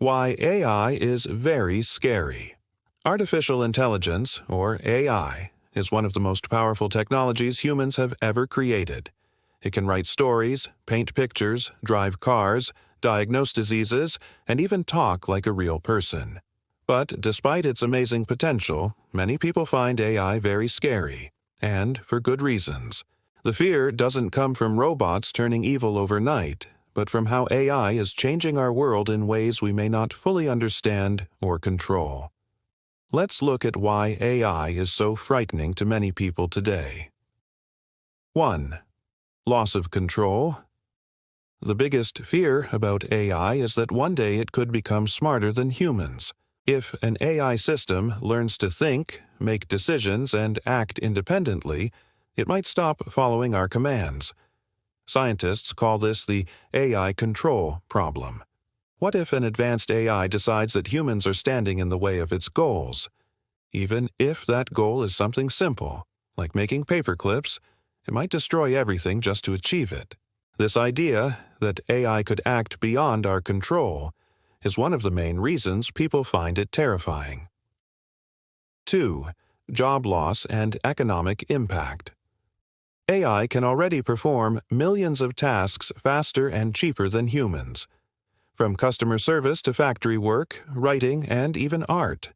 Why AI is very scary. Artificial intelligence, or AI, is one of the most powerful technologies humans have ever created. It can write stories, paint pictures, drive cars, diagnose diseases, and even talk like a real person. But despite its amazing potential, many people find AI very scary, and for good reasons. The fear doesn't come from robots turning evil overnight, but from how AI is changing our world in ways we may not fully understand or control. Let's look at why AI is so frightening to many people today. 1. Loss of control. The biggest fear about AI is that one day it could become smarter than humans. If an AI system learns to think, make decisions, and act independently, it might stop following our commands. Scientists call this the AI control problem. What if an advanced AI decides that humans are standing in the way of its goals? Even if that goal is something simple, like making paperclips, it might destroy everything just to achieve it. This idea that AI could act beyond our control is one of the main reasons people find it terrifying. 2. Job loss and economic impact. AI can already perform millions of tasks faster and cheaper than humans. From customer service to factory work, writing, and even art,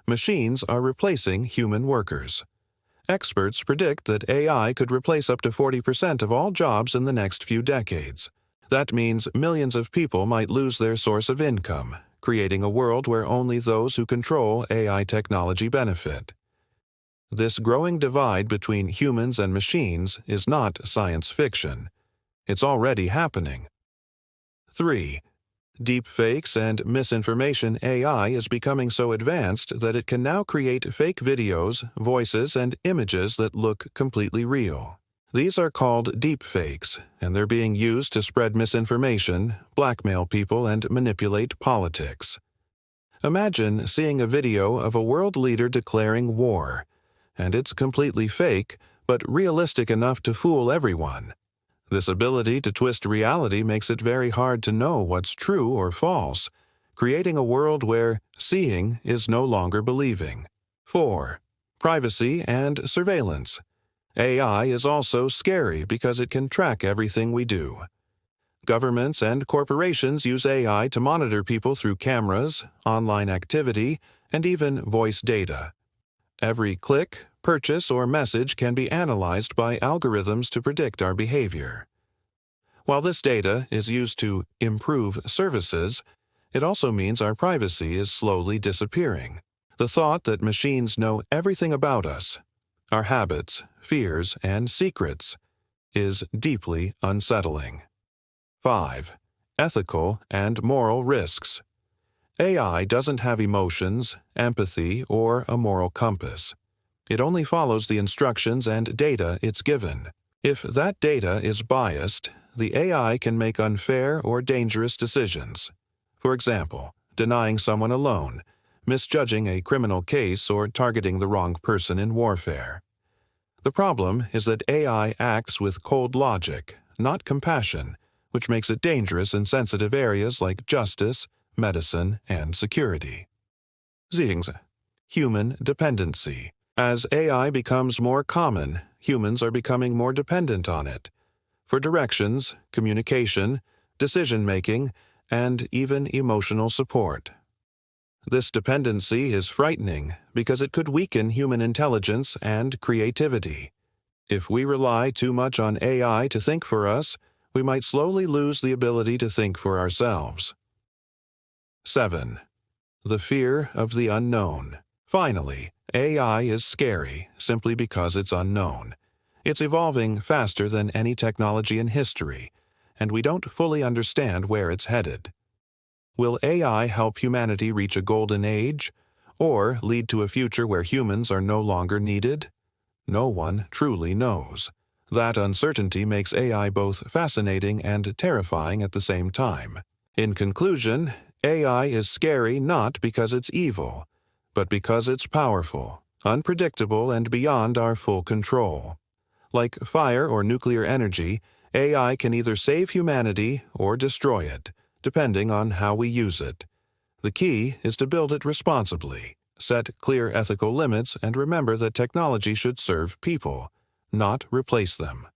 machines are replacing human workers. Experts predict that AI could replace up to 40% of all jobs in the next few decades. That means millions of people might lose their source of income, creating a world where only those who control AI technology benefit. This growing divide between humans and machines is not science fiction. It's already happening. 3. Deepfakes and misinformation. AI is becoming so advanced that it can now create fake videos, voices, and images that look completely real. These are called deepfakes, and they're being used to spread misinformation, blackmail people, and manipulate politics. Imagine seeing a video of a world leader declaring war, and it's completely fake, but realistic enough to fool everyone. This ability to twist reality makes it very hard to know what's true or false, creating a world where seeing is no longer believing. 4. Privacy and surveillance. AI is also scary because it can track everything we do. Governments and corporations use AI to monitor people through cameras, online activity, and even voice data. Every click, purchase, or message can be analyzed by algorithms to predict our behavior. While this data is used to improve services, it also means our privacy is slowly disappearing. The thought that machines know everything about us, our habits, fears, and secrets, is deeply unsettling. 5. Ethical and moral risks. AI doesn't have emotions, empathy, or a moral compass. It only follows the instructions and data it's given. If that data is biased, the AI can make unfair or dangerous decisions. For example, denying someone a loan, misjudging a criminal case, or targeting the wrong person in warfare. The problem is that AI acts with cold logic, not compassion, which makes it dangerous in sensitive areas like justice, medicine, and security. Human dependency. As AI becomes more common, humans are becoming more dependent on it for directions, communication, decision-making, and even emotional support. This dependency is frightening because it could weaken human intelligence and creativity. If we rely too much on AI to think for us, we might slowly lose the ability to think for ourselves. 7. The fear of the unknown. Finally, AI is scary simply because it's unknown. It's evolving faster than any technology in history, and we don't fully understand where it's headed. Will AI help humanity reach a golden age, or lead to a future where humans are no longer needed? No one truly knows. That uncertainty makes AI both fascinating and terrifying at the same time. In conclusion, AI is scary not because it's evil, but because it's powerful, unpredictable, and beyond our full control. Like fire or nuclear energy, AI can either save humanity or destroy it, depending on how we use it. The key is to build it responsibly, set clear ethical limits, and remember that technology should serve people, not replace them.